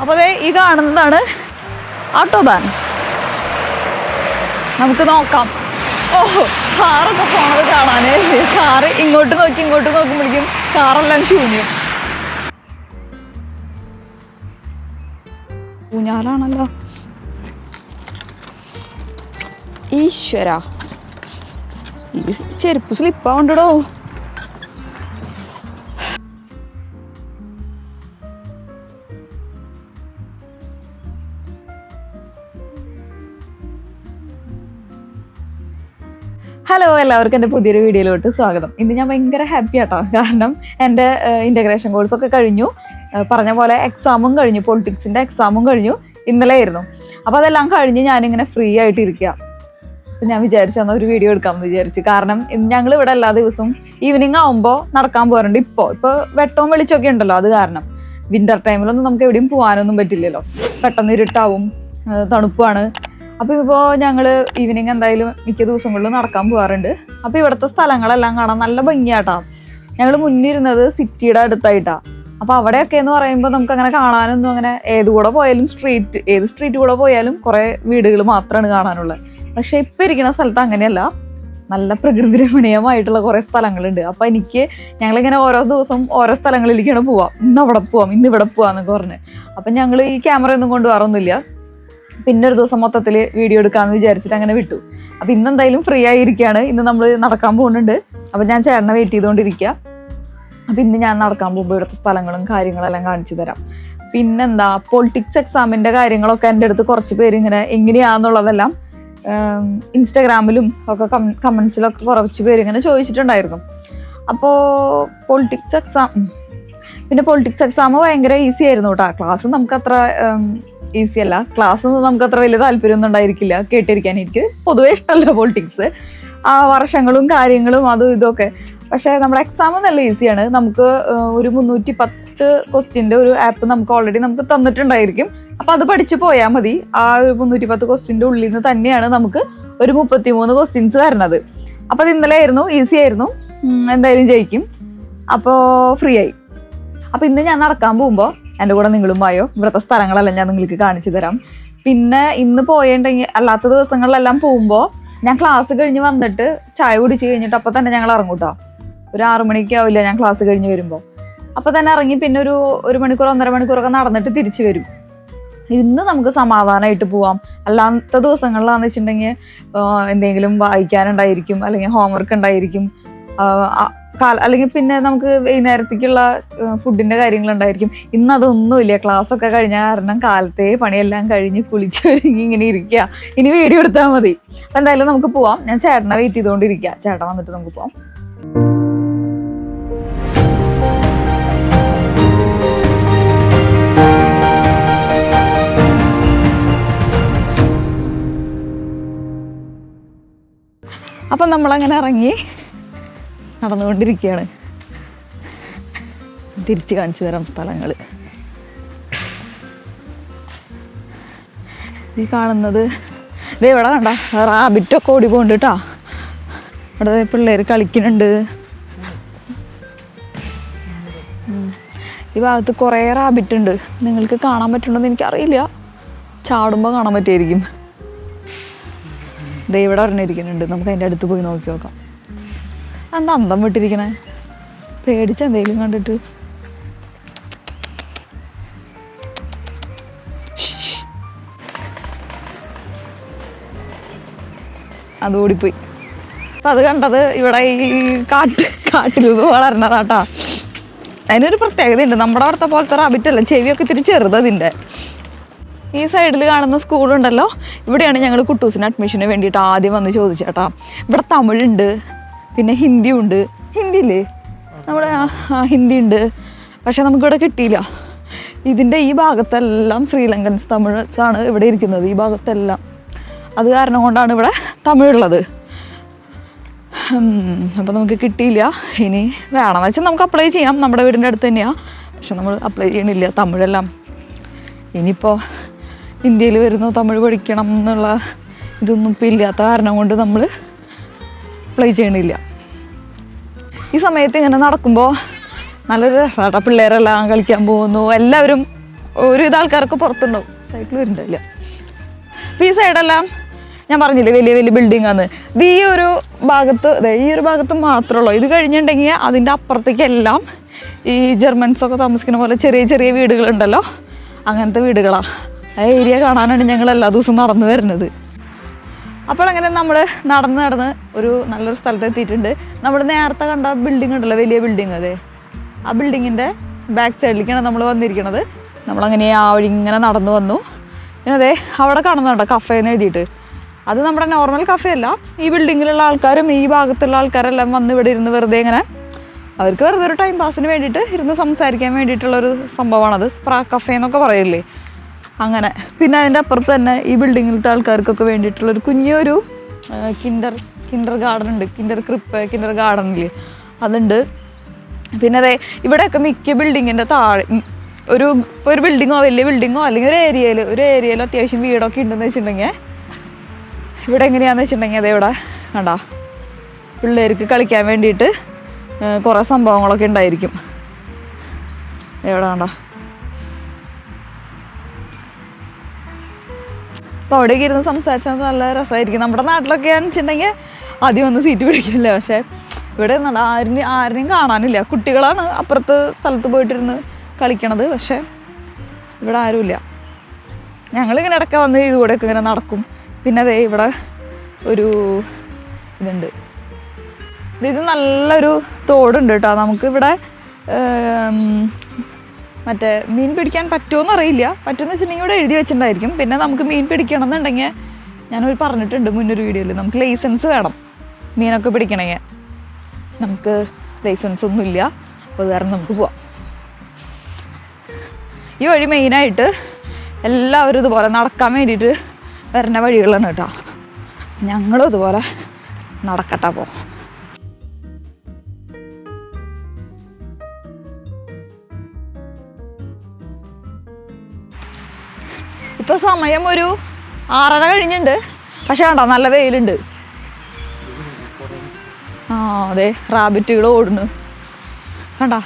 അപ്പോൾ അതെ ഈ കാണുന്നതാണ് ഓട്ടോബാൻ. നമുക്ക് നോക്കാം. ഓഹോ, കാറൊക്കെ പോണത് കാണാനേ. കാറ് ഇങ്ങോട്ട് നോക്കുമ്പോഴേക്കും കാറെല്ലാം ശൂന്യം. ഊഞ്ഞാലാണല്ലോ. ഈശ്വര, ഈ ചെരുപ്പ് സ്ലിപ്പാവണ്ടോ. ഹലോ, എല്ലാവർക്കും എൻ്റെ പുതിയൊരു വീഡിയോയിലോട്ട് സ്വാഗതം. ഇന്ന് ഞാൻ ഭയങ്കര ഹാപ്പി ആട്ടോ. കാരണം എൻ്റെ ഇൻ്റഗ്രേഷൻ കോഴ്സൊക്കെ കഴിഞ്ഞു. പറഞ്ഞ പോലെ എക്സാമും കഴിഞ്ഞു, പൊളിറ്റിക്സിൻ്റെ എക്സാമും കഴിഞ്ഞു. ഇന്നലെ ആയിരുന്നു. അപ്പോൾ അതെല്ലാം കഴിഞ്ഞ് ഞാനിങ്ങനെ ഫ്രീ ആയിട്ടിരിക്കുക. അപ്പം ഞാൻ വിചാരിച്ചു എന്നാൽ ഒരു വീഡിയോ എടുക്കാമെന്ന് വിചാരിച്ചു. കാരണം ഞങ്ങൾ ഇവിടെ എല്ലാ ദിവസവും ഈവനിങ് ആകുമ്പോൾ നടക്കാൻ പോകാറുണ്ട്. ഇപ്പോൾ വെട്ടവും വെളിച്ചമൊക്കെ ഉണ്ടല്ലോ, അത് കാരണം. വിൻ്റർ ടൈമിലൊന്നും നമുക്ക് എവിടെയും പോകാനൊന്നും പറ്റില്ലല്ലോ. പെട്ടെന്ന് ഇരുട്ടാവും, തണുപ്പാണ്. അപ്പോൾ ഇപ്പോൾ ഞങ്ങൾ ഈവനിങ് എന്തായാലും മിക്ക ദിവസങ്ങളിലും നടക്കാൻ പോകാറുണ്ട്. അപ്പോൾ ഇവിടുത്തെ സ്ഥലങ്ങളെല്ലാം കാണാൻ നല്ല ഭംഗിയാട്ടാ. ഞങ്ങൾ മുന്നിരുന്നത് സിറ്റിയുടെ അടുത്തായിട്ടാണ്. അപ്പോൾ അവിടെയൊക്കെ എന്ന് പറയുമ്പോൾ നമുക്ക് അങ്ങനെ കാണാനൊന്നും അങ്ങനെ ഏത് സ്ട്രീറ്റ് കൂടെ പോയാലും കുറേ വീടുകൾ മാത്രമാണ് കാണാനുള്ളത്. പക്ഷേ ഇപ്പോൾ ഇരിക്കുന്ന സ്ഥലത്ത് അങ്ങനെയല്ല, നല്ല പ്രകൃതി രമണീയമായിട്ടുള്ള കുറേ സ്ഥലങ്ങളുണ്ട്. അപ്പോൾ ഞങ്ങളിങ്ങനെ ഓരോ ദിവസം ഓരോ സ്ഥലങ്ങളിലേക്കാണ് പോവാം. ഇന്ന് അവിടെ പോവാം, ഇന്ന് ഇവിടെ പോവാന്നൊക്കെ പറഞ്ഞ്. അപ്പം ഞങ്ങൾ ഈ ക്യാമറയൊന്നും കൊണ്ടുപോകാറൊന്നുമില്ല. പിന്നെ ഒരു ദിവസം മൊത്തത്തിൽ വീഡിയോ എടുക്കാമെന്ന് വിചാരിച്ചിട്ട് അങ്ങനെ വിട്ടു. അപ്പോൾ ഇന്നെന്തായാലും ഫ്രീ ആയിരിക്കുകയാണ്. ഇന്ന് നമ്മൾ നടക്കാൻ പോകുന്നുണ്ട്. അപ്പോൾ ഞാൻ ചേട്ടനെ വെയിറ്റ് ചെയ്തുകൊണ്ടിരിക്കുക. അപ്പോൾ ഇന്ന് ഞാൻ നടക്കാൻ പോകുമ്പോൾ ഇവിടുത്തെ സ്ഥലങ്ങളും കാര്യങ്ങളെല്ലാം കാണിച്ചു തരാം. പിന്നെന്താ, പൊളിറ്റിക്സ് എക്സാമിൻ്റെ കാര്യങ്ങളൊക്കെ എൻ്റെ അടുത്ത് കുറച്ച് പേര് എങ്ങനെയാണെന്നുള്ളതെല്ലാം ഇൻസ്റ്റാഗ്രാമിലും ഒക്കെ കമൻസിലൊക്കെ കുറച്ച് പേര് ഇങ്ങനെ ചോദിച്ചിട്ടുണ്ടായിരുന്നു. അപ്പോൾ പൊളിറ്റിക്സ് എക്സാം ഭയങ്കര ഈസി ആയിരുന്നു കേട്ടോ. ക്ലാസ് നമുക്കത്ര ഈസി അല്ല. ക്ലാസ്സൊന്നും നമുക്കത്ര വലിയ താല്പര്യമൊന്നും ഉണ്ടായിരിക്കില്ല കേട്ടിരിക്കാൻ. എനിക്ക് പൊതുവേ ഇഷ്ടമല്ല പൊളിറ്റിക്സ്, ആ വർഷങ്ങളും കാര്യങ്ങളും അതും ഇതൊക്കെ. പക്ഷേ നമ്മുടെ എക്സാം നല്ല ഈസിയാണ്. നമുക്ക് ഒരു 310 ക്വസ്റ്റ്യൻ്റെ ഒരു ആപ്പ് നമുക്ക് ഓൾറെഡി തന്നിട്ടുണ്ടായിരിക്കും. അപ്പോൾ അത് പഠിച്ച് പോയാൽ മതി. ആ ഒരു 310 ക്വസ്റ്റ്യൻ്റെ ഉള്ളിൽ നിന്ന് തന്നെയാണ് നമുക്ക് ഒരു 33 ക്വസ്റ്റ്യൻസ് വരുന്നത്. അപ്പോൾ അത് ഇന്നലെ ആയിരുന്നു, ഈസി ആയിരുന്നു. എന്തായാലും ജയിക്കും. അപ്പോൾ ഫ്രീ ആയി. അപ്പോൾ ഇന്ന് ഞാൻ നടക്കാൻ പോകുമ്പോൾ എൻ്റെ കൂടെ നിങ്ങളും വായോ. ഇവിടുത്തെ സ്ഥലങ്ങളെല്ലാം ഞാൻ നിങ്ങൾക്ക് കാണിച്ചു തരാം. പിന്നെ ഇന്ന് പോയിട്ടുണ്ടെങ്കിൽ അല്ലാത്ത ദിവസങ്ങളിലെല്ലാം പോകുമ്പോൾ ഞാൻ ക്ലാസ് കഴിഞ്ഞ് വന്നിട്ട് ചായ കുടിച്ച് കഴിഞ്ഞിട്ട് അപ്പോൾ തന്നെ ഞങ്ങൾ ഇറങ്ങും കേട്ടോ. ഒരു 6 മണിക്ക് ആവില്ല ഞാൻ ക്ലാസ് കഴിഞ്ഞ് വരുമ്പോൾ. അപ്പോൾ തന്നെ ഇറങ്ങി പിന്നെ ഒരു മണിക്കൂർ 1.5 മണിക്കൂറൊക്കെ നടന്നിട്ട് തിരിച്ചു വരും. ഇന്ന് നമുക്ക് സമാധാനമായിട്ട് പോവാം. അല്ലാത്ത ദിവസങ്ങളിലാണെന്ന് വെച്ചിട്ടുണ്ടെങ്കിൽ എന്തെങ്കിലും വായിക്കാനുണ്ടായിരിക്കും, അല്ലെങ്കിൽ ഹോംവർക്ക് ഉണ്ടായിരിക്കും, അല്ലെങ്കിൽ പിന്നെ നമുക്ക് വൈകുന്നേരത്തേക്കുള്ള ഫുഡിൻ്റെ കാര്യങ്ങളുണ്ടായിരിക്കും. ഇന്ന് അതൊന്നുമില്ല. ക്ലാസ്സൊക്കെ കഴിഞ്ഞ കാരണം കാലത്തെ പണിയെല്ലാം കഴിഞ്ഞ് കുളിച്ച് ഒരുങ്ങി ഇങ്ങനെ ഇരിക്കുക. ഇനി വീഡിയോ എടുത്താൽ മതി. അപ്പം എന്തായാലും നമുക്ക് പോവാം. ഞാൻ ചേട്ടനെ വെയിറ്റ് ചെയ്തുകൊണ്ടിരിക്കുക. ചേട്ടൻ വന്നിട്ട് നമുക്ക് പോവാം. അപ്പം നമ്മളങ്ങനെ ഇറങ്ങി നടന്നുകൊണ്ടിരിക്കുകയാണ്. തിരിച്ച് കാണിച്ചു തരാം സ്ഥലങ്ങൾ. ഈ കാണുന്നത് ഇത് ഇവിടെ കണ്ട റാബിറ്റൊക്കെ ഓടി പോകുന്നുണ്ട് കേട്ടോ. ഇവിടെ പിള്ളേർ കളിക്കുന്നുണ്ട്. ഈ ഭാഗത്ത് കുറേ റാബിറ്റ് ഉണ്ട്. നിങ്ങൾക്ക് കാണാൻ പറ്റുന്നുണ്ടോയെന്ന് എനിക്കറിയില്ല. ചാടുമ്പോൾ കാണാൻ പറ്റുമായിരിക്കും. ദേ ഇവിടെ ഒരെണ്ണിരിക്കുന്നുണ്ട്. നമുക്ക് അതിൻ്റെ അടുത്ത് പോയി നോക്കി നോക്കാം. എന്താ അന്തം വിട്ടിരിക്കണേ? പേടിച്ചെന്തെങ്കിലും കണ്ടിട്ട്. അത് ഓടിപ്പോയി. അപ്പം അത് കണ്ടത് ഇവിടെ ഈ കാട്ടിൽ വളരണതാട്ടാ. അതിനൊരു പ്രത്യേകതയുണ്ട്. നമ്മുടെ അവിടുത്തെ പോലത്തെ റാബിറ്റല്ല, ചെവിയൊക്കെ ഇത്തിരി ചെറുതതിൻ്റെ. ഈ സൈഡിൽ കാണുന്ന സ്കൂളുണ്ടല്ലോ, ഇവിടെയാണ് ഞങ്ങൾ കുട്ടൂസിന് അഡ്മിഷന് വേണ്ടിയിട്ട് ആദ്യം വന്ന് ചോദിച്ചേട്ടാ. ഇവിടെ തമിഴുണ്ട്, പിന്നെ ഹിന്ദി ഉണ്ട്. ഹിന്ദിയില്ലേ നമ്മുടെ ഹിന്ദി ഉണ്ട്. പക്ഷെ നമുക്കിവിടെ കിട്ടിയില്ല. ഇതിൻ്റെ ഈ ഭാഗത്തെല്ലാം ശ്രീലങ്കൻസ് തമിഴ്സാണ് ഇവിടെ ഇരിക്കുന്നത്, ഈ ഭാഗത്തെല്ലാം. അത് കാരണം കൊണ്ടാണ് ഇവിടെ തമിഴുള്ളത്. അപ്പോൾ നമുക്ക് കിട്ടിയില്ല. ഇനി വേണമെന്ന് വെച്ചാൽ നമുക്ക് അപ്ലൈ ചെയ്യാം. നമ്മുടെ വീടിൻ്റെ അടുത്ത് തന്നെയാണ്. പക്ഷെ നമ്മൾ അപ്ലൈ ചെയ്യണില്ല, തമിഴെല്ലാം. ഇനിയിപ്പോൾ ഇന്ത്യയിൽ വരുന്നു തമിഴ് പഠിക്കണം എന്നുള്ള ഇതൊന്നും ഇപ്പം ഇല്ലാത്ത കാരണം കൊണ്ട് നമ്മൾ അപ്ലൈ ചെയ്യണില്ല. ഈ സമയത്ത് ഇങ്ങനെ നടക്കുമ്പോൾ നല്ലൊരു രസമാട്ടോ. പിള്ളേരെല്ലാം കളിക്കാൻ പോകുന്നു. എല്ലാവരും ഒരുവിധ ആൾക്കാരൊക്കെ പുറത്തുണ്ടാവും, സൈക്കിൾ വരുന്നുണ്ടല്ല. അപ്പോൾ ഈ സൈഡെല്ലാം ഞാൻ പറഞ്ഞില്ലേ വലിയ വലിയ ബിൽഡിംഗ് ആണ്. ഇത് ഈ ഒരു ഭാഗത്ത് മാത്രമുള്ളൂ. ഇത് കഴിഞ്ഞിട്ടുണ്ടെങ്കിൽ അതിൻ്റെ അപ്പുറത്തേക്കെല്ലാം ഈ ജർമ്മൻസൊക്കെ താമസിക്കുന്ന പോലെ ചെറിയ ചെറിയ വീടുകളുണ്ടല്ലോ, അങ്ങനത്തെ വീടുകളാണ്. ആ ഏരിയ കാണാനാണ് ഞങ്ങൾ എല്ലാ ദിവസവും നടന്നു വരുന്നത്. അപ്പോൾ അങ്ങനെ നമ്മൾ നടന്ന് ഒരു നല്ലൊരു സ്ഥലത്ത് എത്തിയിട്ടുണ്ട്. നമ്മൾ നേരത്തെ കണ്ട ബിൽഡിംഗ് ഉണ്ടല്ലോ, വലിയ ബിൽഡിംഗ്, അതെ ആ ബിൽഡിങ്ങിൻ്റെ ബാക്ക് സൈഡിലേക്കാണ് നമ്മൾ വന്നിരിക്കുന്നത്. നമ്മളങ്ങനെ ആ വഴി ഇങ്ങനെ നടന്നു വന്നു. പിന്നെ അതെ അവിടെ കാണുന്നുണ്ടോ കഫേ എന്ന് എഴുതിയിട്ട്, അത് നമ്മുടെ നോർമൽ കഫേ അല്ല. ഈ ബിൽഡിങ്ങിലുള്ള ആൾക്കാരും ഈ ഭാഗത്തുള്ള ആൾക്കാരെല്ലാം വന്ന് ഇവിടെ ഇരുന്ന് വെറുതെ ഇങ്ങനെ അവർക്ക് വെറുതെ ഒരു ടൈം പാസിന് വേണ്ടിയിട്ട് ഇരുന്ന് സംസാരിക്കാൻ വേണ്ടിയിട്ടുള്ളൊരു സംഭവമാണത്. സ്പ്രാ കഫേ എന്നൊക്കെ പറയില്ലേ, അങ്ങനെ. പിന്നെ അതിൻ്റെ അപ്പുറത്ത് തന്നെ ഈ ബിൽഡിങ്ങിലത്തെ ആൾക്കാർക്കൊക്കെ വേണ്ടിയിട്ടുള്ളൊരു കുഞ്ഞൊരു കിൻഡർ ഗാർഡൻ ഉണ്ട്, കിൻഡർ ഗാർഡനിൽ അതുണ്ട്. പിന്നെ അതെ ഇവിടെയൊക്കെ മിക്ക ബിൽഡിങ്ങിൻ്റെ താഴെ ഒരു ബിൽഡിങ്ങോ വലിയ ബിൽഡിങ്ങോ അല്ലെങ്കിൽ ഒരു ഏരിയയിൽ അത്യാവശ്യം വീടൊക്കെ ഉണ്ടെന്ന് വെച്ചിട്ടുണ്ടെങ്കിൽ ഇവിടെ എങ്ങനെയാണെന്ന് വെച്ചിട്ടുണ്ടെങ്കിൽ അതേ ഇവിടെ കണ്ടോ പിള്ളേർക്ക് കളിക്കാൻ വേണ്ടിയിട്ട് കുറേ സംഭവങ്ങളൊക്കെ ഉണ്ടായിരിക്കും. എവിടെ കണ്ടോ. അപ്പോൾ അവിടേക്ക് ഇരുന്ന് സംസാരിച്ചാൽ നല്ല രസമായിരിക്കും. നമ്മുടെ നാട്ടിലൊക്കെ ആണെന്ന് വെച്ചിട്ടുണ്ടെങ്കിൽ ആദ്യം ഒന്ന് സീറ്റ് പിടിക്കില്ല. പക്ഷേ ഇവിടെ ആരെയും കാണാനില്ല. കുട്ടികളാണ് അപ്പുറത്ത് സ്ഥലത്ത് പോയിട്ടിരുന്ന് കളിക്കണത്. പക്ഷേ ഇവിടെ ആരുമില്ല. ഞങ്ങളിങ്ങനെ ഇടയ്ക്ക് വന്ന് ഇതുകൂടെയൊക്കെ ഇങ്ങനെ നടക്കും. പിന്നെ അതേ ഇവിടെ ഒരു ഇതുണ്ട്, ഇത് നല്ലൊരു തോടുണ്ട് കേട്ടോ. നമുക്കിവിടെ മറ്റേ മീൻ പിടിക്കാൻ പറ്റുമോയെന്ന് അറിയില്ല. പറ്റുമെന്ന് വെച്ചിട്ടുണ്ടെങ്കിൽ ഇവിടെ എഴുതി വെച്ചിട്ടുണ്ടായിരിക്കും. പിന്നെ നമുക്ക് മീൻ പിടിക്കണം എന്നുണ്ടെങ്കിൽ ഞാനൊരു പറഞ്ഞിട്ടുണ്ട് മുന്നൊരു വീഡിയോയിൽ, നമുക്ക് ലൈസൻസ് വേണം മീനൊക്കെ പിടിക്കണമെങ്കിൽ. നമുക്ക് ലൈസൻസ് ഒന്നുമില്ല. അപ്പോൾ കാരണം നമുക്ക് പോവാം. ഈ വഴി മെയിനായിട്ട് എല്ലാവരും ഇതുപോലെ നടക്കാൻ വേണ്ടിയിട്ട് വരുന്ന വഴികളാണ് കേട്ടോ. ഞങ്ങളും ഇതുപോലെ നടക്കട്ടെ പോ. ഇപ്പോൾ സമയം ഒരു 6:30 കഴിഞ്ഞിട്ടുണ്ട്. പക്ഷെ കണ്ടോ നല്ല വെയിലുണ്ട്. ആ അതെ റാബിറ്റുകൾ ഓടുന്നു കണ്ടോ,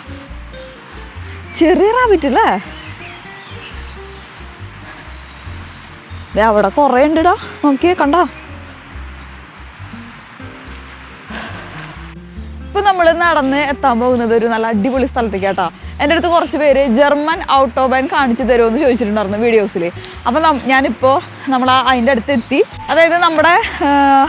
ചെറിയ റാബിറ്റ് അല്ലേ. അവിടെ കുറേ ഉണ്ടിടാ, നോക്കിയേ കണ്ടോ. ഇപ്പം നമ്മൾ നടന്ന് എത്താൻ പോകുന്നത് ഒരു നല്ല അടിപൊളി സ്ഥലത്തേക്ക് കേട്ടോ. എൻ്റെ അടുത്ത് കുറച്ച് പേര് ജർമ്മൻ ഓട്ടോബാൻ കാണിച്ചു തരുമോ എന്ന് ചോദിച്ചിട്ടുണ്ടായിരുന്നു വീഡിയോസിൽ. അപ്പം ഞാനിപ്പോൾ അതിൻ്റെ അടുത്ത് എത്തി. അതായത് നമ്മുടെ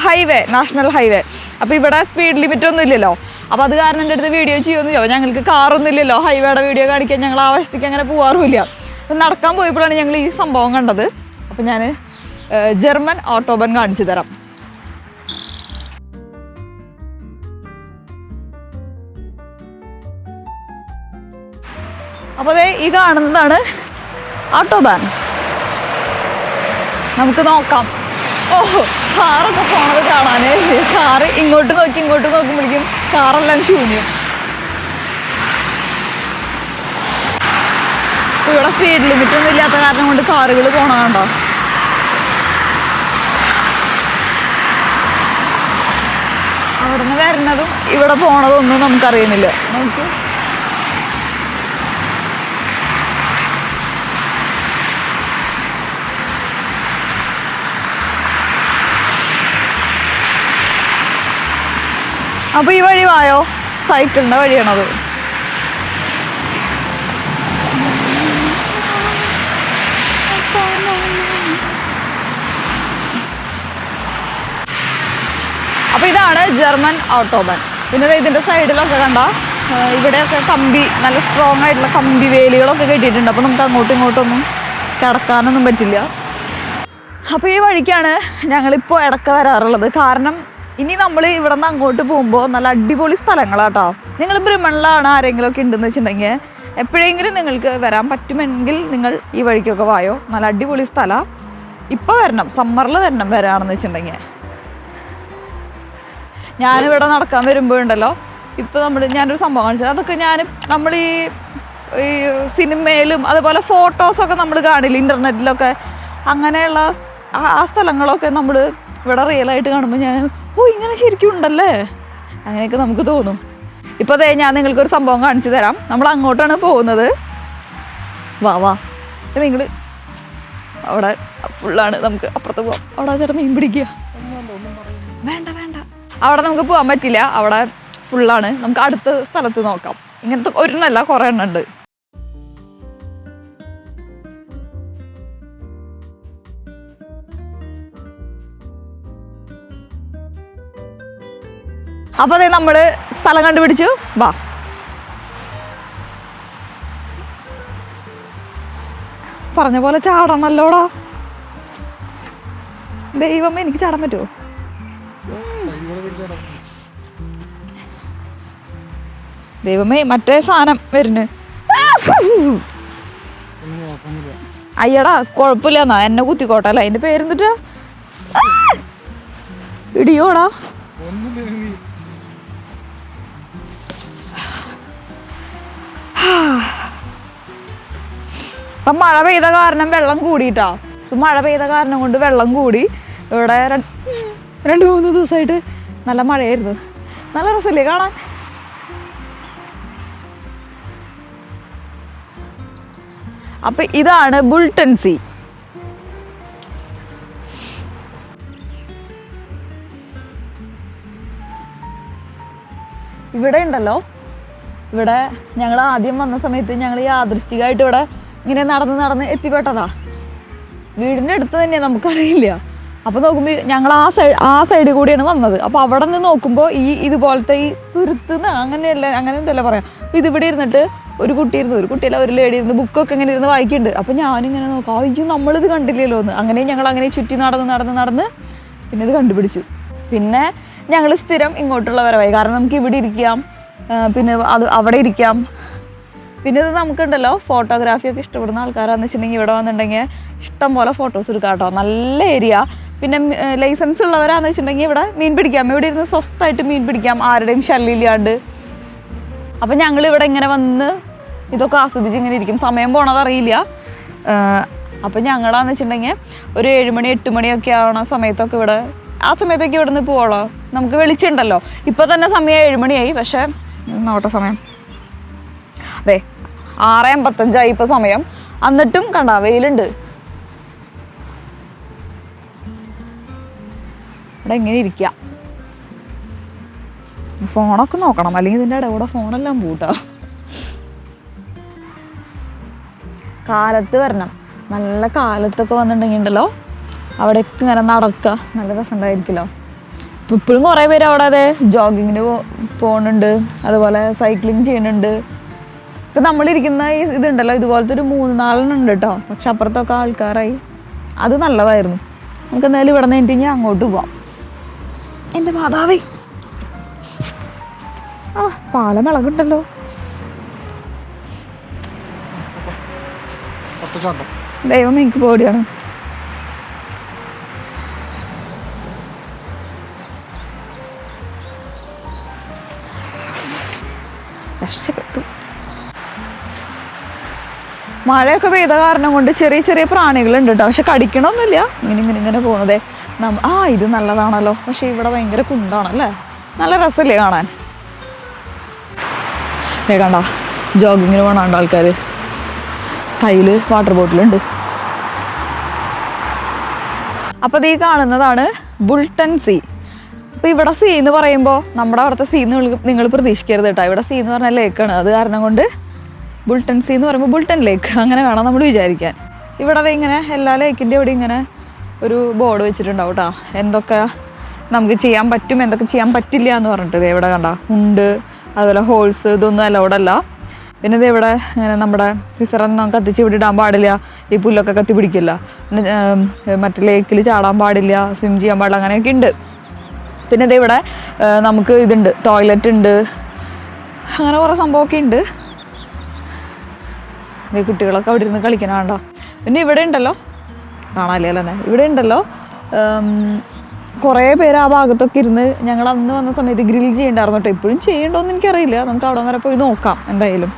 ഹൈവേ, നാഷണൽ ഹൈവേ. അപ്പോൾ ഇവിടെ സ്പീഡ് ലിമിറ്റ് ഒന്നും ഇല്ലല്ലോ. അപ്പോൾ അത് കാരണം എൻ്റെ അടുത്ത് വീഡിയോ ചെയ്യുമെന്ന് ചോദിച്ചു. ഞങ്ങൾക്ക് കാറൊന്നും ഇല്ലല്ലോ, ഹൈവേയുടെ വീഡിയോ കാണിക്കാൻ ഞങ്ങൾ ആ വശത്തേക്ക് അങ്ങനെ പോകാറുമില്ല. അപ്പം നടക്കാൻ പോയപ്പോഴാണ് ഞങ്ങൾ ഈ സംഭവം കണ്ടത്. അപ്പം ഞാൻ ജർമ്മൻ ഓട്ടോബാൻ കാണിച്ചു തരാം. അപ്പോൾ അതേ ഈ കാണുന്നതാണ് ഓട്ടോബാൻ. നമുക്ക് നോക്കാം. ഓഹോ കാറൊക്കെ പോണത് കാണാനേ. കാറ് ഇങ്ങോട്ട് നോക്കുമ്പോഴേക്കും കാറെല്ലാം ശൂന്യം. ഇവിടെ സ്പീഡ് ലിമിറ്റ് ഒന്നും ഇല്ലാത്ത കാരണം കൊണ്ട് കാറുകൾ പോണതുണ്ടോ. അവിടെ നിന്ന് വരുന്നതും ഇവിടെ പോണതും ഒന്നും നമുക്കറിയുന്നില്ല. നമുക്ക് അപ്പോൾ ഈ വഴി വായോ, സൈക്കിളിൻ്റെ വഴിയാണത്. അപ്പോൾ ഇതാണ് ജർമ്മൻ ഓട്ടോബാൻ. പിന്നെ ഇതിൻ്റെ സൈഡിലൊക്കെ കണ്ട ഇവിടെയൊക്കെ കമ്പി, നല്ല സ്ട്രോങ് ആയിട്ടുള്ള കമ്പി വേലികളൊക്കെ കെട്ടിയിട്ടുണ്ട്. അപ്പോൾ നമുക്ക് അങ്ങോട്ടും ഇങ്ങോട്ടൊന്നും കിടക്കാനൊന്നും പറ്റില്ല. അപ്പോൾ ഈ വഴിക്കാണ് ഞങ്ങളിപ്പോൾ ഇടയ്ക്ക് വരാറുള്ളത്. കാരണം ഇനി നമ്മൾ ഇവിടെ നിന്ന് അങ്ങോട്ട് പോകുമ്പോൾ നല്ല അടിപൊളി സ്ഥലങ്ങളാട്ടോ. നിങ്ങൾ ബ്രിമണിലാണ് ആരെങ്കിലുമൊക്കെ ഉണ്ടെന്ന് വെച്ചിട്ടുണ്ടെങ്കിൽ എപ്പോഴെങ്കിലും നിങ്ങൾക്ക് വരാൻ പറ്റുമെങ്കിൽ നിങ്ങൾ ഈ വഴിക്കൊക്കെ വായോ. നല്ല അടിപൊളി സ്ഥലമാണ്. ഇപ്പോൾ വരണം, സമ്മറിൽ വരാണെന്ന് വെച്ചിട്ടുണ്ടെങ്കിൽ. ഞാനിവിടെ നടക്കാൻ വരുമ്പോഴുണ്ടല്ലോ, ഇപ്പോൾ ഞാനൊരു സംഭവം കാണിച്ചത്, അതൊക്കെ നമ്മൾ ഈ സിനിമയിലും അതുപോലെ ഫോട്ടോസൊക്കെ നമ്മൾ കാണില്ല ഇൻ്റർനെറ്റിലൊക്കെ, അങ്ങനെയുള്ള ആ സ്ഥലങ്ങളൊക്കെ നമ്മൾ ഇവിടെ റിയലായിട്ട് കാണുമ്പോൾ ഇങ്ങനെ ശരിക്കും ഉണ്ടല്ലേ, അങ്ങനെയൊക്കെ നമുക്ക് തോന്നും. ഇപ്പോൾ ഞാൻ നിങ്ങൾക്കൊരു സംഭവം കാണിച്ചു തരാം. നമ്മൾ അങ്ങോട്ടാണ് പോകുന്നത്. വാ നിങ്ങൾ അവിടെ ഫുള്ളാണ്, നമുക്ക് അപ്പുറത്ത് പോവാം. അവിടെ ചേട്ടൻ മീൻ പിടിക്കുക. വേണ്ട വേണ്ട, അവിടെ നമുക്ക് പോകാൻ പറ്റില്ല, അവിടെ ഫുള്ളാണ്. നമുക്ക് അടുത്ത സ്ഥലത്ത് നോക്കാം. ഇങ്ങനത്തെ ഒരെണ്ണമല്ല, കുറേ എണ്ണം ഉണ്ട്. അപ്പൊ അതെ നമ്മള് സ്ഥലം കണ്ടുപിടിച്ചു. വാ, പറഞ്ഞ പോലെ ചാടണല്ലോടാ. ദൈവമേ, എനിക്ക് ചാടാൻ പറ്റുമോ? ദൈവമേ, മറ്റേ സാധനം വരുന്നു. അയ്യടാ, കുഴപ്പമില്ലെന്നാ, എന്നെ കുത്തിക്കോട്ടല്ല. അതിന്റെ പേരെന്തിട്ടാ? ഇടിയോടാ. അപ്പം മഴ പെയ്ത കാരണം വെള്ളം കൂടിയിട്ടാ. മഴ പെയ്ത കാരണം കൊണ്ട് വെള്ളം കൂടി. ഇവിടെ 2-3 ദിവസമായിട്ട് നല്ല മഴയായിരുന്നു. നല്ല രസമല്ലേ കാണാൻ? അപ്പൊ ഇതാണ് ബുൾട്ടൻ സീ. ഇവിടെ ഉണ്ടല്ലോ, ഇവിടെ ഞങ്ങൾ ആദ്യം വന്ന സമയത്ത് ഞങ്ങൾ യാദൃശ്ചികമായിട്ട് ഇവിടെ ഇങ്ങനെ നടന്ന് എത്തിപ്പെട്ടതാ. വീടിൻ്റെ അടുത്ത് തന്നെ, നമുക്കറിയില്ല. അപ്പോൾ നോക്കുമ്പോൾ ഞങ്ങൾ ആ സൈഡിൽ കൂടിയാണ് വന്നത്. അപ്പോൾ അവിടെ നിന്ന് നോക്കുമ്പോൾ ഇതുപോലത്തെ ഈ തുരുത്തുന്ന അങ്ങനെ എന്തല്ല പറയാം. അപ്പോൾ ഇതിവിടെ ഇരുന്നിട്ട് ഒരു കുട്ടിയല്ല ഒരു ലേഡി ഇരുന്ന് ബുക്കൊക്കെ ഇങ്ങനെ ഇരുന്ന് വായിക്കുന്നുണ്ട്. അപ്പോൾ ഞാനിങ്ങനെ നോക്കാം, അയ്യോ നമ്മളിത് കണ്ടില്ലല്ലോ എന്ന്. അങ്ങനെ ഞങ്ങൾ അങ്ങനെ ചുറ്റി നടന്ന് പിന്നെ ഇത് കണ്ടുപിടിച്ചു. പിന്നെ ഞങ്ങൾ സ്ഥിരം ഇങ്ങോട്ടുള്ളവരായി. കാരണം നമുക്ക് ഇവിടെ ഇരിക്കാം, പിന്നെ അവിടെ ഇരിക്കാം. പിന്നെ ഇത് നമുക്കുണ്ടല്ലോ, ഫോട്ടോഗ്രാഫിയൊക്കെ ഇഷ്ടപ്പെടുന്ന ആൾക്കാരാന്ന് വെച്ചിട്ടുണ്ടെങ്കിൽ ഇവിടെ വന്നിട്ടുണ്ടെങ്കിൽ ഇഷ്ടം പോലെ ഫോട്ടോസ് എടുക്കാം കേട്ടോ. നല്ല ഏരിയ. പിന്നെ ലൈസൻസ് ഉള്ളവരാന്ന് വെച്ചിട്ടുണ്ടെങ്കിൽ ഇവിടെ മീൻ പിടിക്കാം. ഇവിടെ ഇരുന്ന് സ്വസ്ഥമായിട്ട് മീൻ പിടിക്കാം, ആരുടെയും ശല്യമില്ലാണ്ട്. അപ്പം ഞങ്ങൾ ഇവിടെ ഇങ്ങനെ വന്ന് ഇതൊക്കെ ആസ്വദിച്ച് ഇങ്ങനെ ഇരിക്കും. സമയം പോണതറിയില്ല. അപ്പം ഞങ്ങളാന്ന് വെച്ചിട്ടുണ്ടെങ്കിൽ ഒരു 7 മണി 8 മണിയൊക്കെ ആവണ സമയത്തൊക്കെ ആ സമയത്തൊക്കെ ഇവിടെ നിന്ന് പോവുള്ളൂ. നമുക്ക് വെളിച്ചുണ്ടല്ലോ. ഇപ്പോൾ തന്നെ സമയം 7 മണിയായി. പക്ഷേ നോട്ടെ സമയം അതെ 6:55 ഇപ്പോൾ സമയം. എന്നിട്ടും കണ്ട വെയിലുണ്ട്. ഇവിടെ എങ്ങനെ ഇരിക്കുക? ഫോണൊക്കെ നോക്കണം, അല്ലെങ്കിൽ ഇതിൻ്റെ ഇടകൂടെ ഫോണെല്ലാം പൂട്ടാ. കാലത്ത് വരണം. നല്ല കാലത്തൊക്കെ വന്നിട്ടുണ്ടെങ്കിൽ ഉണ്ടല്ലോ, അവിടേക്ക് ഇങ്ങനെ നടക്കുക, നല്ല രസമുണ്ടായിരിക്കുമല്ലോ. ഇപ്പം ഇപ്പോഴും കുറേ പേര് അവിടെ അതെ ജോഗിങ്ങിന് പോകുന്നുണ്ട്, അതുപോലെ സൈക്ലിങ് ചെയ്യുന്നുണ്ട്. ഇപ്പം നമ്മളിരിക്കുന്ന ഇതുണ്ടല്ലോ, ഇതുപോലത്തെ ഒരു 3-4 ഉണ്ട് കേട്ടോ. പക്ഷെ അപ്പുറത്തൊക്കെ ആൾക്കാരായി. അത് നല്ലതായിരുന്നു. നമുക്ക് എന്തായാലും ഇവിടെ നിന്ന് കഴിഞ്ഞാൽ അങ്ങോട്ട് പോവാം. എൻ്റെ മാതാവേ, പാലം ഇളകുണ്ടല്ലോ. ദൈവം എനിക്ക് പേടിയാണ്. രക്ഷപ്പെട്ടു. മഴയൊക്കെ പെയ്ത കാരണം കൊണ്ട് ചെറിയ പ്രാണികളുണ്ട് കേട്ടോ. പക്ഷെ കടിക്കണമൊന്നുമില്ല. ഇങ്ങനെ പോകുന്നതേ. ഇത് നല്ലതാണല്ലോ. പക്ഷെ ഇവിടെ ഭയങ്കര കുണ്ടാണല്ലേ. നല്ല രസമല്ലേ കാണാൻ? കണ്ട ജോഗിങ്ങിന് പോകണുണ്ടോ ആൾക്കാർ? കയ്യിൽ വാട്ടർ ബോട്ടിലുണ്ട്. അപ്പോൾ ഈ കാണുന്നതാണ് ബുൾട്ടൻ സീ. അപ്പോൾ ഇവിടെ സീ എന്ന് പറയുമ്പോൾ നമ്മുടെ അവിടുത്തെ സീ നിങ്ങൾ പ്രതീക്ഷിക്കരുത് കേട്ടോ. ഇവിടെ സീ എന്ന് പറഞ്ഞാൽ ലേക്കാണ്. അത് കാരണം കൊണ്ട് ബുൾട്ടൻ സീ എന്ന് പറയുമ്പോൾ ബുൾട്ടൻ ലേക്ക് അങ്ങനെ വേണം നമ്മൾ വിചാരിക്കാൻ. ഇവിടെ ഇങ്ങനെ എല്ലാ ലേക്കിൻ്റെ ഇവിടെ ഇങ്ങനെ ഒരു ബോർഡ് വെച്ചിട്ടുണ്ടാവും കേട്ടോ. എന്തൊക്കെ നമുക്ക് ചെയ്യാൻ പറ്റും, എന്തൊക്കെ ചെയ്യാൻ പറ്റില്ല എന്ന് പറഞ്ഞിട്ട്. ഇവിടെ കണ്ട ഉണ്ട്, അതുപോലെ ഹോൾസ്, ഇതൊന്നും അലൗഡല്ല. പിന്നെ ഇത് ഇവിടെ ഇങ്ങനെ നമ്മുടെ സിസറൊന്നും കത്തിച്ച് ഇവിടെ ഇടാൻ പാടില്ല. ഈ പുല്ലൊക്കെ കത്തി പിടിക്കില്ല. മറ്റേ ലേക്കിൽ ചാടാൻ പാടില്ല, സ്വിം ചെയ്യാൻ പാടില്ല, അങ്ങനെയൊക്കെ ഉണ്ട്. പിന്നെ ഇത് ഇവിടെ നമുക്ക് ഇതുണ്ട്, ടോയ്ലറ്റ് ഉണ്ട്, അങ്ങനെ കുറേ സംഭവമൊക്കെ ഉണ്ട്. ഈ കുട്ടികളൊക്കെ അവിടെ ഇരുന്ന് കളിക്കണം വേണ്ട. പിന്നെ ഇവിടെ ഉണ്ടല്ലോ, കാണാല്ലേ അല്ലേ, ഇവിടെ ഉണ്ടല്ലോ കുറേ പേര് ആ ഭാഗത്തൊക്കെ ഇരുന്ന് ഞങ്ങൾ അന്ന് വന്ന സമയത്ത് ഗ്രിൽ ചെയ്യണ്ടായിരുന്നു കേട്ടോ. ഇപ്പോഴും ചെയ്യണ്ടോയെന്ന് എനിക്കറിയില്ല. നമുക്ക് അവിടെ വരെ പോയി നോക്കാം എന്തായാലും.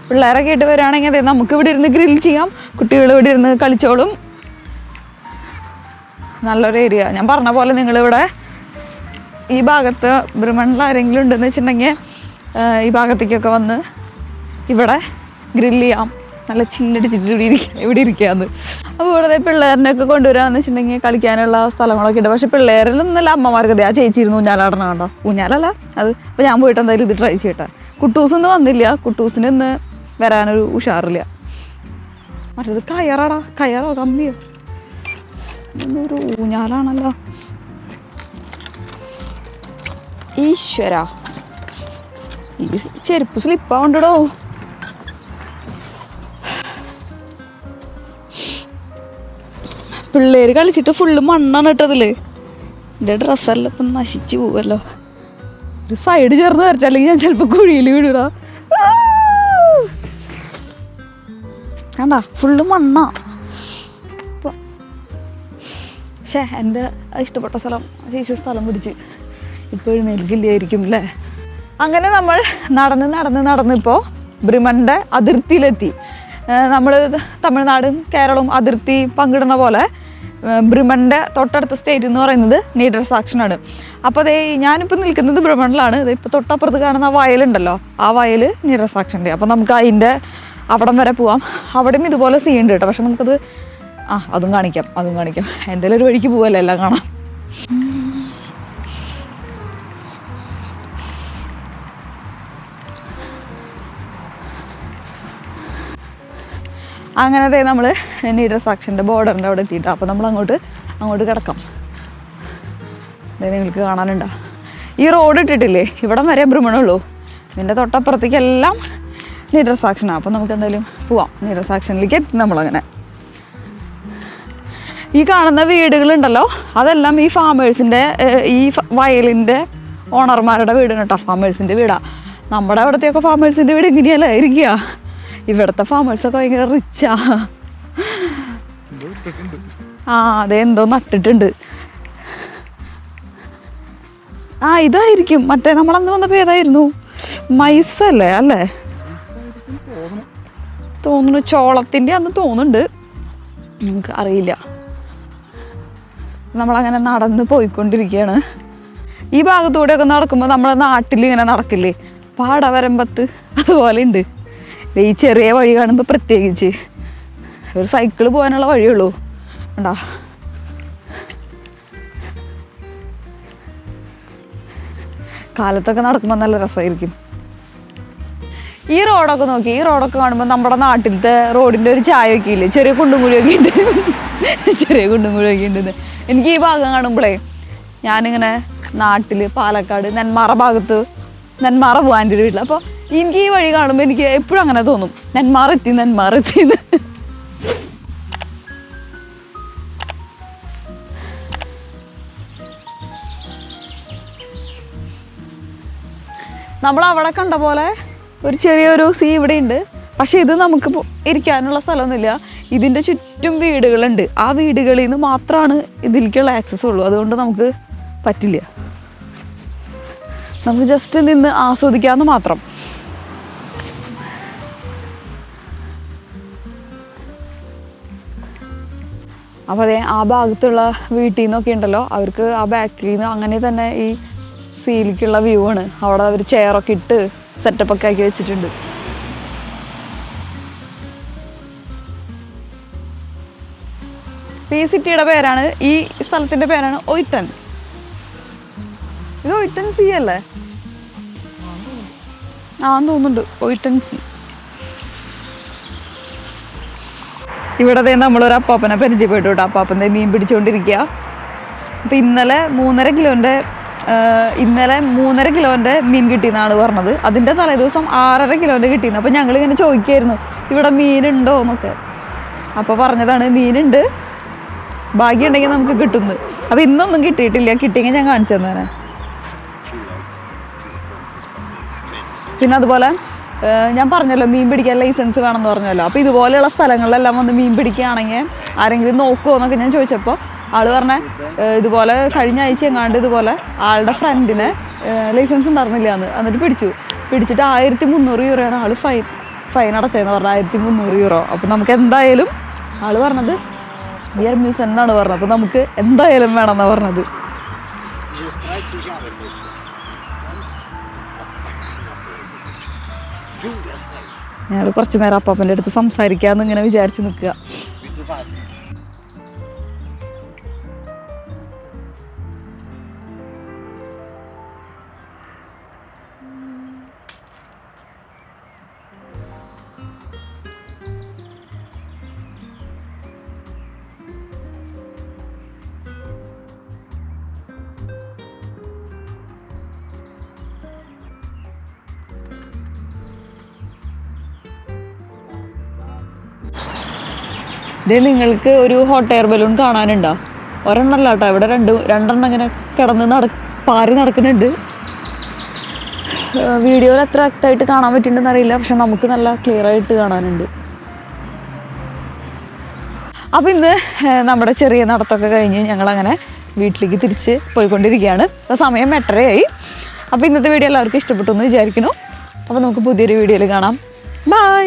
പിള്ളേരൊക്കെ ആയിട്ട് വരികയാണെങ്കിൽ അതെ നമുക്ക് ഇവിടെ ഇരുന്ന് ഗ്രിൽ ചെയ്യാം. കുട്ടികൾ ഇവിടെ ഇരുന്ന് കളിച്ചോളും. നല്ലൊരു ഏരിയ. ഞാൻ പറഞ്ഞ പോലെ നിങ്ങളിവിടെ ഈ ഭാഗത്ത് ബ്രിമണിൽ ആരെങ്കിലും ഉണ്ടെന്ന് വെച്ചിട്ടുണ്ടെങ്കിൽ ഈ ഭാഗത്തേക്കൊക്കെ വന്ന് ഇവിടെ ഗ്രില്ല് ചെയ്യാം, നല്ല ചില്ലടിച്ചിട്ട് ഇവിടെ ഇരിക്കാന്ന്. അപ്പോൾ ഇവിടെ പിള്ളേരിനെയൊക്കെ കൊണ്ടുവരാമെന്ന് വെച്ചിട്ടുണ്ടെങ്കിൽ കളിക്കാനുള്ള സ്ഥലങ്ങളൊക്കെ ഉണ്ട്. പക്ഷേ പിള്ളേരിലൊന്നല്ല അമ്മമാർക്ക് ആ ചേച്ചിരുന്നു ഊഞ്ഞാലാടണം കണ്ടോ. ഊഞ്ഞാലല്ല അത്. അപ്പോൾ ഞാൻ പോയിട്ട് എന്തായാലും ഇത് ട്രൈ ചെയ്യട്ടെ. കുട്ടൂസ് ഇന്ന് വന്നില്ല, കുട്ടൂസിന് ഇന്ന് വരാനൊരു ഉഷാറില്ല. മറ്റേത് കയറാടാ, കയറോ കമ്പിയോ ഒരു ഊഞ്ഞാലാണല്ലോ. ഈശ്വര, ഈ ചെരുപ്പ് സ്ലിപ്പാവുണ്ടോ. പിള്ളേര് കളിച്ചിട്ട് ഫുള്ള് മണ്ണാണ് ഇട്ടതില്. എൻ്റെ ഡ്രസ്സെല്ലാം ഇപ്പം നശിച്ചു പോവല്ലോ. ഒരു സൈഡ് ചേർന്ന് വരട്ടെ, അല്ലെങ്കിൽ ഞാൻ ചിലപ്പോൾ കുഴിയിൽ വീടുടാ. വേണ്ട, ഫുള്ള് മണ്ണാ. പക്ഷേ എൻ്റെ ഇഷ്ടപ്പെട്ട സ്ഥലം ചേച്ചി സ്ഥലം പിടിച്ച് ഇപ്പോൾ എഴുന്നേൽക്കില്ലായിരിക്കും അല്ലേ. അങ്ങനെ നമ്മൾ നടന്നിപ്പോൾ ബ്രിമൻ്റെ അതിർത്തിയിലെത്തി. നമ്മൾ തമിഴ്നാടും കേരളവും അതിർത്തി പങ്കിടുന്ന പോലെ ബ്രിമൻ്റെ തൊട്ടടുത്ത സ്റ്റേറ്റ് എന്ന് പറയുന്നത് നീഡർസാക്ഷനാണ്. അപ്പോൾ അതേ ഞാനിപ്പോൾ നിൽക്കുന്നത് ബ്രിമണിലാണ്. ഇപ്പോൾ തൊട്ടപ്പുറത്ത് കാണുന്ന ആ വയലുണ്ടല്ലോ, ആ വയൽ നീഡർസാക്ഷൻ്റെ. അപ്പോൾ നമുക്ക് അതിൻ്റെ അവിടം വരെ പോവാം. അവിടെയും ഇതുപോലെ സീൻ ഉണ്ട് കേട്ടോ. പക്ഷെ നമുക്കത് അതും കാണിക്കാം. എന്തെങ്കിലും ഒരു വഴിക്ക് പോവല്ലേ, എല്ലാം കാണാം. അങ്ങനത്തെ നമ്മൾ നീഡർസാക്ഷൻ്റെ ബോർഡറിൻ്റെ അവിടെ എത്തിയിട്ട് അപ്പോൾ നമ്മൾ അങ്ങോട്ട് കിടക്കാം. അതായത് നിങ്ങൾക്ക് കാണാനുണ്ടോ ഈ റോഡ് ഇട്ടിട്ടില്ലേ, ഇവിടം വരെ ബ്രിമണുള്ളൂ. ഇതിൻ്റെ തൊട്ടപ്പുറത്തേക്കെല്ലാം നീഡർസാക്ഷനാണ്. അപ്പോൾ നമുക്ക് എന്തായാലും പോവാം. നീഡർസാക്ഷനിലേക്ക് എത്തി നമ്മളങ്ങനെ. ഈ കാണുന്ന വീടുകളുണ്ടല്ലോ, അതെല്ലാം ഈ ഫാമേഴ്സിൻ്റെ, ഈ വയലിൻ്റെ ഓണർമാരുടെ വീടാണ് കേട്ടോ. ഫാമേഴ്സിൻ്റെ വീടാണ്. നമ്മുടെ അവിടത്തെയൊക്കെ ഫാമേഴ്സിൻ്റെ വീട് എങ്ങനെയല്ല ഇരിക്കുക. ഇവിടുത്തെ ഫാമേഴ്സൊക്കെ ഭയങ്കര റിച്ചാ. അതെന്തോ നട്ടിട്ടുണ്ട്. ഇതായിരിക്കും മറ്റേ നമ്മളന്ന് വന്നപ്പോൾ ഏതായിരുന്നു, മൈസല്ലേ അല്ലേ തോന്നുന്നു. ചോളത്തിൻ്റെ അന്ന് തോന്നുന്നുണ്ട്, നമുക്ക് അറിയില്ല. നമ്മളങ്ങനെ നടന്ന് പോയിക്കൊണ്ടിരിക്കുകയാണ്. ഈ ഭാഗത്തൂടെയൊക്കെ നടക്കുമ്പോൾ നമ്മളെ നാട്ടിലിങ്ങനെ നടക്കില്ലേ, പാടവരമ്പത്ത്, അതുപോലെ ഉണ്ട്. ഈ ചെറിയ വഴി കാണുമ്പോൾ പ്രത്യേകിച്ച് ഒരു സൈക്കിള് പോകാനുള്ള വഴിയുള്ളൂ. ഉണ്ടാ കാലത്തൊക്കെ നടക്കുമ്പോൾ നല്ല രസമായിരിക്കും. ഈ റോഡൊക്കെ നോക്കി, ഈ റോഡൊക്കെ കാണുമ്പോൾ നമ്മുടെ നാട്ടിലത്തെ റോഡിൻ്റെ ഒരു ചായയൊക്കെ ഇല്ലേ, ചെറിയ കുണ്ടും കുഴിയൊക്കെ ഉണ്ട്. എനിക്ക് ഈ ഭാഗം കാണുമ്പോഴേ ഞാനിങ്ങനെ നാട്ടിൽ പാലക്കാട് നെന്മാറ ഭാഗത്ത്, നെന്മാറ പോകാൻ്റെ ഒരു വീട്ടിൽ. അപ്പോൾ എനിക്ക് ഈ വഴി കാണുമ്പോൾ എനിക്ക് എപ്പോഴും അങ്ങനെ തോന്നും, നെന്മാറെത്തി. നമ്മൾ അവിടെ കണ്ട പോലെ ഒരു ചെറിയൊരു സീ ഇവിടെ ഉണ്ട്. പക്ഷെ ഇത് നമുക്ക് ഇരിക്കാനുള്ള സ്ഥലമൊന്നുമില്ല. ഇതിൻ്റെ ചുറ്റും വീടുകളുണ്ട്. ആ വീടുകളിൽ നിന്ന് മാത്രമാണ് ഇതിലേക്കുള്ള ആക്സസ് ഉള്ളൂ. അതുകൊണ്ട് നമുക്ക് പറ്റില്ല. നമുക്ക് ജസ്റ്റ് നിന്ന് ആസ്വദിക്കാമെന്ന് മാത്രം. അപ്പോൾ അതെ, ആ ഭാഗത്തുള്ള വീട്ടിൽ നിന്നൊക്കെ ഉണ്ടല്ലോ, അവർക്ക് ആ ബാക്കിൽ നിന്ന് അങ്ങനെ തന്നെ ഈ സീലിലേക്കുള്ള വ്യൂ ആണ്. അവിടെ അവർ ചെയറൊക്കെ ഇട്ട് സെറ്റപ്പൊക്കെ ആക്കി വെച്ചിട്ടുണ്ട്. ഈ സിറ്റിയുടെ പേരാണ്, ഈ സ്ഥലത്തിൻ്റെ പേരാണ് ഒയ്റ്റൻ. ഇത് ഒയ്റ്റൻ സീ അല്ലേ? തോന്നുന്നുണ്ട്, ഒയ്റ്റൻ സീ. ഇവിടെ നമ്മളൊരു അപ്പാപ്പനെ പരിചയപ്പെട്ടു കേട്ടോ. അപ്പാപ്പൻ്റെ മീൻ പിടിച്ചുകൊണ്ടിരിക്കുക. അപ്പം ഇന്നലെ 3.5 കിലോൻ്റെ മീൻ കിട്ടിയെന്നാണ് പറഞ്ഞത്. അതിൻ്റെ തലേദിവസം 6.5 കിലോൻ്റെ കിട്ടിയെന്ന്. അപ്പോൾ ഞങ്ങളിങ്ങനെ ചോദിക്കുമായിരുന്നു ഇവിടെ മീനുണ്ടോ എന്നൊക്കെ. അപ്പോൾ പറഞ്ഞതാണ് മീനുണ്ട്, ഭാഗ്യമുണ്ടെങ്കിൽ നമുക്ക് കിട്ടുന്നു. അപ്പോൾ ഇന്നൊന്നും കിട്ടിയിട്ടില്ല. കിട്ടിയെങ്കിൽ ഞാൻ കാണിച്ചു തന്നെ. പിന്നെ അതുപോലെ ഞാൻ പറഞ്ഞല്ലോ മീൻ പിടിക്കാൻ ലൈസൻസ് വേണമെന്ന് പറഞ്ഞല്ലോ. അപ്പോൾ ഇതുപോലെയുള്ള സ്ഥലങ്ങളിലെല്ലാം വന്ന് മീൻ പിടിക്കുകയാണെങ്കിൽ ആരെങ്കിലും നോക്കുമോ എന്നൊക്കെ ഞാൻ ചോദിച്ചപ്പോൾ ആൾ പറഞ്ഞ ഇതുപോലെ കഴിഞ്ഞ ആഴ്ച എങ്ങാണ്ട് ഇതുപോലെ ആളുടെ ഫ്രണ്ടിന് ലൈസൻസ് ഉണ്ടായിരുന്നില്ല എന്നിട്ട് പിടിച്ചിട്ട് 1300 യൂറോയാണ് ആൾ ഫൈൻ അടച്ചതെന്ന് പറഞ്ഞാൽ 1300 യൂറോ. അപ്പോൾ നമുക്ക് എന്തായാലും ആൾ പറഞ്ഞത് ബിയർ മ്യൂസിയം എന്നാണ് പറഞ്ഞത്. അപ്പോൾ നമുക്ക് എന്തായാലും വേണമെന്നാണ് പറഞ്ഞത്. ഞങ്ങൾ കുറച്ച് നേരം അപ്പാപ്പൻ്റെ അടുത്ത് സംസാരിക്കാമെന്ന് ഇങ്ങനെ വിചാരിച്ച് നിൽക്കുക. ഇത് നിങ്ങൾക്ക് ഒരു ഹോട്ട് എയർ ബലൂൺ കാണാനുണ്ടോ? ഒരെണ്ണമല്ല കേട്ടോ, ഇവിടെ രണ്ടെണ്ണം ഇങ്ങനെ കിടന്ന് പാറി നടക്കുന്നുണ്ട്. വീഡിയോയിൽ എത്ര വ്യക്തമായിട്ട് കാണാൻ പറ്റുന്നുണ്ടെന്ന് അറിയില്ല, പക്ഷെ നമുക്ക് നല്ല ക്ലിയർ ആയിട്ട് കാണാനുണ്ട്. അപ്പോൾ ഇന്ന് നമ്മുടെ ചെറിയ നടത്തമൊക്കെ കഴിഞ്ഞ് ഞങ്ങളങ്ങനെ വീട്ടിലേക്ക് തിരിച്ച് പോയിക്കൊണ്ടിരിക്കുകയാണ്. അപ്പോൾ സമയം 8:30 അപ്പോൾ ഇന്നത്തെ വീഡിയോ എല്ലാവർക്കും ഇഷ്ടപ്പെട്ടു എന്ന് വിചാരിക്കുന്നു. അപ്പോൾ നമുക്ക് പുതിയൊരു വീഡിയോയിൽ കാണാം. ബൈ.